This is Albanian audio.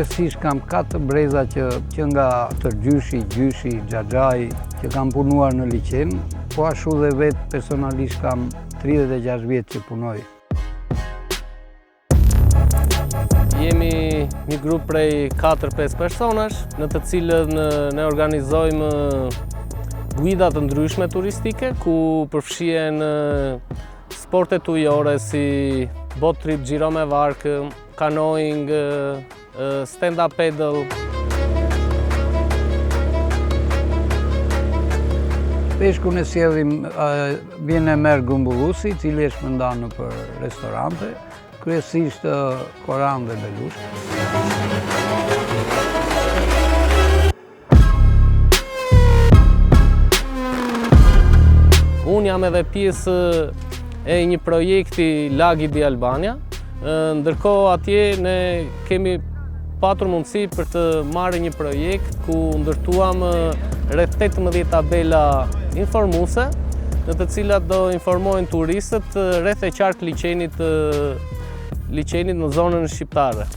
Kryesisht kam 4 breza që nga Tërgjyshi, Gjyshi, Xhaxhai, që kam punuar në liçen, po ashtu dhe vetë personalisht kam 36 vjet që punoj. Jemi një grup prej 4-5 personash, në të cilën ne organizojmë guida të ndryshme turistike, ku përfshihen sportet ujore si boat trip, xhiro me vark, canoeing, stand-up paddle. Peshkun e sjellim, vjen e merr grumbullusi, i cili është shpërndan nëpër restorante, kryesisht koran dhe belush. Unë jam edhe pjesë e një projekti Lagi di Albania, ndërkohë atje ne kemi patur mundësi për të marrë një projekt ku ndërtuam rreth 18 tabela informuese, në të cilat do informojnë turistët rreth e qark liçenit në zonën shqiptare.